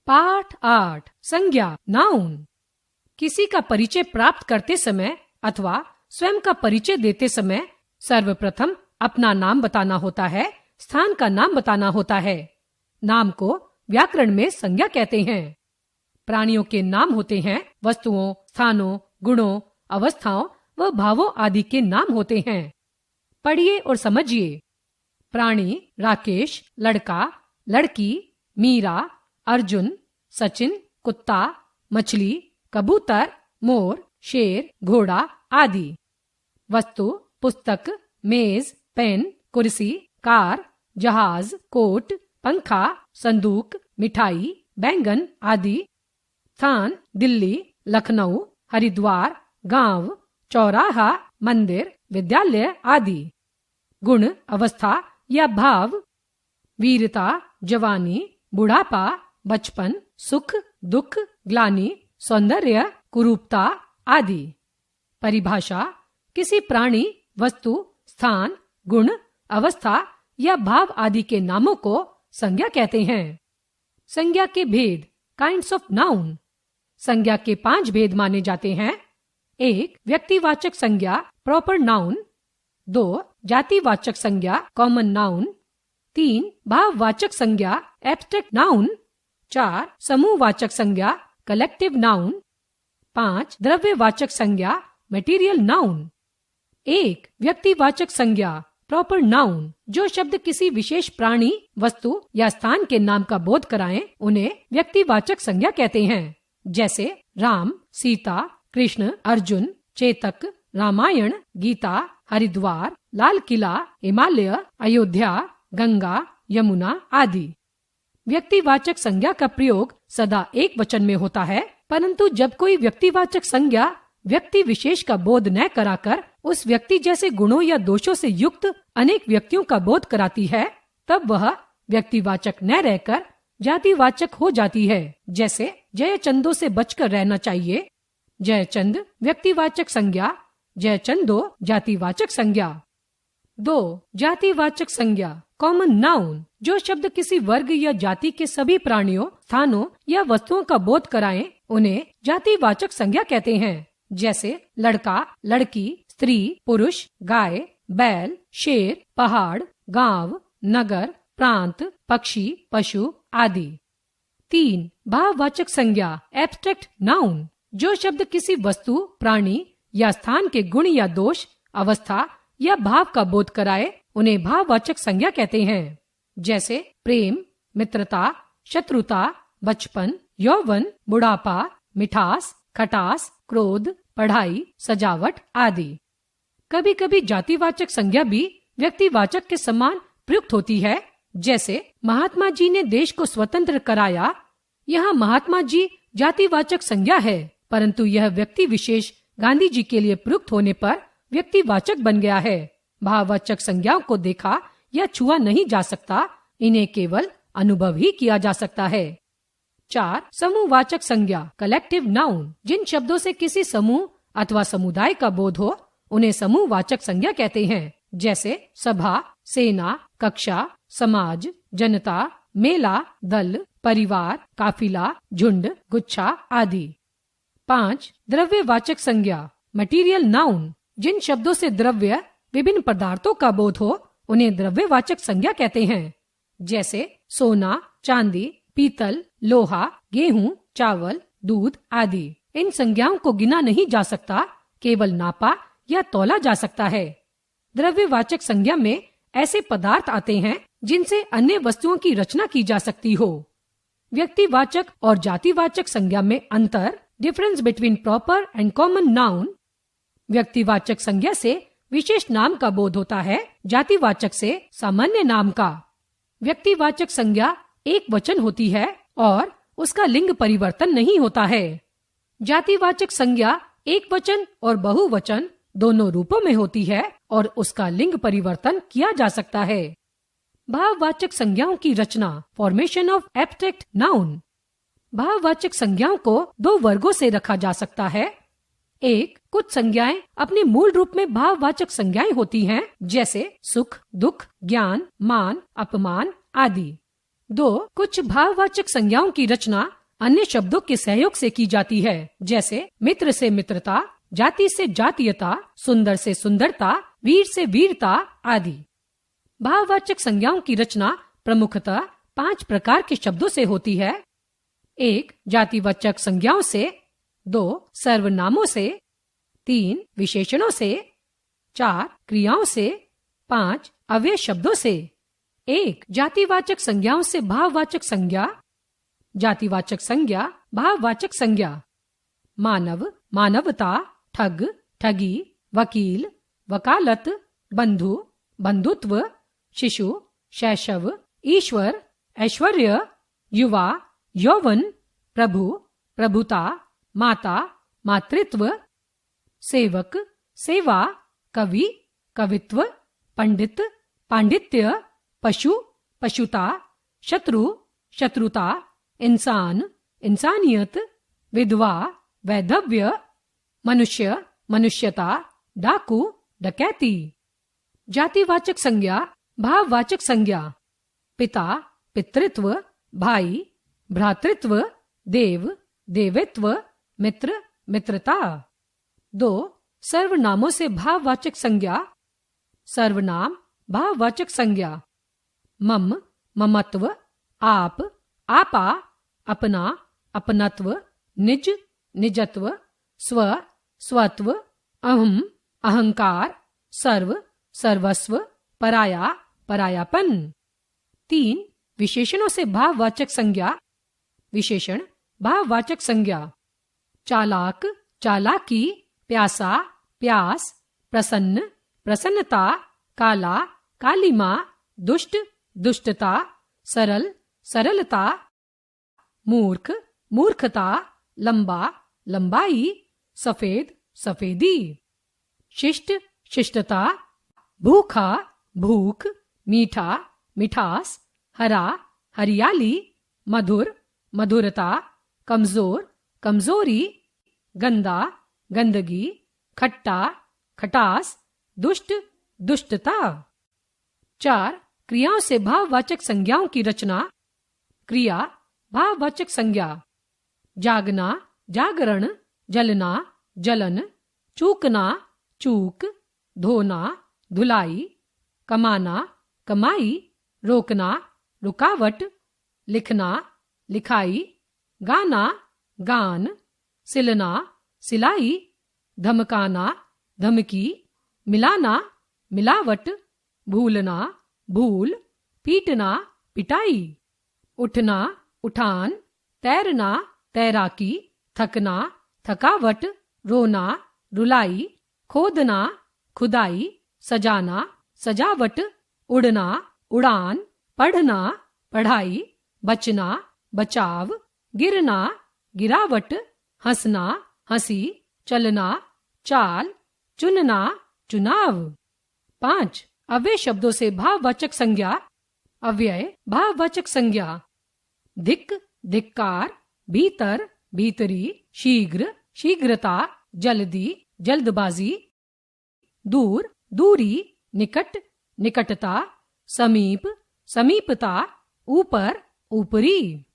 पाठ 8 संज्ञा नाउन। किसी का परिचय प्राप्त करते समय अथवा स्वयं का परिचय देते समय सर्वप्रथम अपना नाम बताना होता है, स्थान का नाम बताना होता है। नाम को व्याकरण में संज्ञा कहते हैं। प्राणियों के नाम होते हैं, वस्तुओं, स्थानों, गुणों, अवस्थाओं व भावों आदि के नाम होते हैं। पढ़िए और समझिए। प्राणी राकेश, लड़का, लड़की, मीरा, अर्जुन, सचिन, कुत्ता, मछली, कबूतर, मोर, शेर, घोड़ा आदि। वस्तु पुस्तक, मेज, पेन, कुर्सी, कार, जहाज, कोट, पंखा, संदूक, मिठाई, बैंगन आदि। स्थान दिल्ली, लखनऊ, हरिद्वार, गांव, चौराहा, मंदिर, विद्यालय आदि। गुण अवस्था या भाव, वीरता, जवानी, बुढ़ापा, बचपन, सुख, दुख, ग्लानि, सौंदर्य, कुरूपता आदि। परिभाषा, किसी प्राणी, वस्तु, स्थान, गुण, अवस्था या भाव आदि के नामों को संज्ञा कहते हैं। संज्ञा के भेद, काइंड्स ऑफ नाउन। संज्ञा के 5 भेद माने जाते हैं। 1. व्यक्तिवाचक संज्ञा, प्रॉपर नाउन। 2. जातिवाचक संज्ञा, कॉमन नाउन। 3. भाववाचक संज्ञा, एब्स्ट्रैक्ट नाउन। 4. समूहवाचक संज्ञा, कलेक्टिव नाउन। 5. द्रव्यवाचक संज्ञा, मटेरियल नाउन। 1. व्यक्तिवाचक संज्ञा, प्रॉपर नाउन। जो शब्द किसी विशेष प्राणी, वस्तु या स्थान के नाम का बोध कराएं, उन्हें व्यक्तिवाचक संज्ञा कहते हैं। जैसे राम, सीता, कृष्ण, अर्जुन, चेतक, रामायण, गीता, हरिद्वार, लाल किला, हिमालय, अयोध्या, गंगा, यमुना आदि। व्यक्तिवाचक संज्ञा का प्रयोग सदा एक वचन में होता है, परंतु जब कोई व्यक्तिवाचक संज्ञा व्यक्ति विशेष का बोध न कराकर उस व्यक्ति जैसे गुणों या दोषों से युक्त अनेक व्यक्तियों का बोध कराती है, तब वह व्यक्तिवाचक न रहकर जातिवाचक हो जाती है। जैसे जयचंदों से बचकर रहना चाहिए। जयचंद व्यक्तिवाचक संज्ञा, जयचंदो जातिवाचक संज्ञा। 2. जातिवाचक संज्ञा, कॉमन नाउन। जो शब्द किसी वर्ग या जाति के सभी प्राणियों, स्थानों या वस्तुओं का बोध कराएं, उन्हें जातिवाचक संज्ञा कहते हैं। जैसे लड़का, लड़की, स्त्री, पुरुष, गाय, बैल, शेर, पहाड़, गांव, नगर, प्रांत, पक्षी, पशु आदि। 3. भाववाचक संज्ञा, एब्स्ट्रैक्ट नाउन। जो शब्द किसी वस्तु, प्राणी या स्थान के गुण या दोष, अवस्था या भाव का बोध कराए, उन्हें भाववाचक संज्ञा कहते हैं। जैसे प्रेम, मित्रता, शत्रुता, बचपन, यौवन, बुढ़ापा, मिठास, खटास, क्रोध, पढ़ाई, सजावट आदि। कभी कभी जातिवाचक संज्ञा भी व्यक्तिवाचक के समान प्रयुक्त होती है। जैसे महात्मा जी ने देश को स्वतंत्र कराया। यहाँ महात्मा जी जातिवाचक संज्ञा है, परंतु यह व्यक्ति विशेष गांधी जी के लिए प्रयुक्त होने पर व्यक्तिवाचक बन गया है। भाववाचक संज्ञाओं को देखा या छुआ नहीं जा सकता, इन्हें केवल अनुभव ही किया जा सकता है। 4. समूहवाचक संज्ञा, कलेक्टिव नाउन। जिन शब्दों से किसी समूह अथवा समुदाय का बोध हो, उन्हें समूहवाचक संज्ञा कहते हैं। जैसे सभा, सेना, कक्षा, समाज, जनता, मेला, दल, परिवार, काफिला, झुंड, गुच्छा आदि। 5. द्रव्यवाचक संज्ञा, मटेरियल नाउन। जिन शब्दों से द्रव्य, विभिन्न पदार्थों का बोध हो, उन्हें द्रव्यवाचक संज्ञा कहते हैं। जैसे सोना, चांदी, पीतल, लोहा, गेहूं, चावल, दूध आदि। इन संज्ञाओं को गिना नहीं जा सकता, केवल नापा या तौला जा सकता है। द्रव्यवाचक संज्ञा में ऐसे पदार्थ आते हैं जिनसे अन्य वस्तुओं की रचना की जा सकती हो। व्यक्तिवाचक और जातिवाचक संज्ञा में अंतर, difference between proper and common noun. व्यक्तिवाचक संज्ञा से विशेष नाम का बोध होता है, जातिवाचक से सामान्य नाम का। व्यक्तिवाचक संज्ञा एक वचन होती है और उसका लिंग परिवर्तन नहीं होता है। जातिवाचक संज्ञा एक वचन और बहुवचन दोनों रूपों में होती है और उसका लिंग परिवर्तन किया जा सकता है। भाववाचक संज्ञाओं की रचना, फॉर्मेशन ऑफ एब्स्ट्रैक्ट नाउन। भाववाचक संज्ञाओं को 2 वर्गों से रखा जा सकता है। 1. कुछ संज्ञाएं अपने मूल रूप में भाववाचक संज्ञाएं होती हैं, जैसे सुख, दुख, ज्ञान, मान, अपमान आदि। 2. कुछ भाववाचक संज्ञाओं की रचना अन्य शब्दों के सहयोग से की जाती है, जैसे मित्र से मित्रता, जाति से जातीयता, सुंदर से सुंदरता, वीर से वीरता आदि। भाववाचक संज्ञाओं की रचना प्रमुखतः 5 प्रकार के शब्दों से होती है। 1 जातिवाचक संज्ञाओं से, 2 सर्वनामों से, 3 विशेषणों से, 4 क्रियाओं से, 5 अव्यय शब्दों से। 1 जातिवाचक संज्ञाओं से भाववाचक संज्ञा। जातिवाचक संज्ञा, भाववाचक संज्ञा। मानव, मानवता, ठग, ठगी, वकील, वकालत, बंधु, बंधुत्व, शिशु, शैशव, ईश्वर, ऐश्वर्य, युवा, यौवन, प्रभु, प्रभुता, माता, मातृत्व, सेवक, सेवा, कवि, कवित्व, पंडित, पांडित्य, पशु, पशुता, शत्रु, शत्रुता, इंसान, इंसानियत, विधवा, वैधव्य, मनुष्य, मनुष्यता, डाकू, डकैती। जातिवाचक संज्ञा, भाववाचक संज्ञा। पिता, पितृत्व, भाई, भ्रातृत्व, देव, देवत्व, मित्र, मित्रता। 2 सर्वनामों से भाववाचक संज्ञा। सर्वनाम, भाववाचक संज्ञा। मम, ममत्व, आप, आपा, अपना, अपनत्व, निज, निजत्व, स्व, स्वत्व, अहम, अहंकार, सर्व, सर्वस्व, पराया, परायापन। 3 विशेषणों से भाववाचक संज्ञा। विशेषण, भाववाचक संज्ञा। चालाक, चालाकी, प्यासा, प्यास, प्रसन्न, प्रसन्नता, काला, कालिमा, दुष्ट, दुष्टता, सरल, सरलता, मूर्ख, मूर्खता, लंबा, लंबाई, सफेद, सफेदी। शिष्ट, शिष्टता, भूखा, भूख, मीठा, मिठास, हरा, हरियाली, मधुर, मधुरता, कमजोर, कमजोरी, गंदा, गंदगी, खट्टा, खटास, दुष्ट, दुष्टता। 4 क्रियाओं से भाववाचक संज्ञाओं की रचना। क्रिया, भाववाचक संज्ञा। जागना, जागरण, जलना, जलन, चूकना, चूक, धोना, धुलाई, कमाना, कमाई, रोकना, रुकावट, लिखना, लिखाई, गाना, गान, सिलना, सिलाई, धमकाना, धमकी, मिलाना, मिलावट, भूलना, भूल, पीटना, पिटाई, उठना, उठान, तैरना, तैराकी, थकना, थकावट, रोना, रुलाई, खोदना, खुदाई, सजाना, सजावट, उड़ना, उड़ान, पढ़ना, पढ़ाई, बचना, बचाव, गिरना, गिरावट, हंसना, हंसी, चलना, चाल, चुनना, चुनाव। 5 अव्यय शब्दों से भाववाचक संज्ञा। अव्यय, भाववाचक संज्ञा। धिक्, धिक्कार, भीतर, भीतरी, शीघ्र, शीघ्रता, जल्दी, जल्दबाजी, दूर, दूरी, निकट, निकटता, समीप, समीपता, ऊपर, ऊपरी।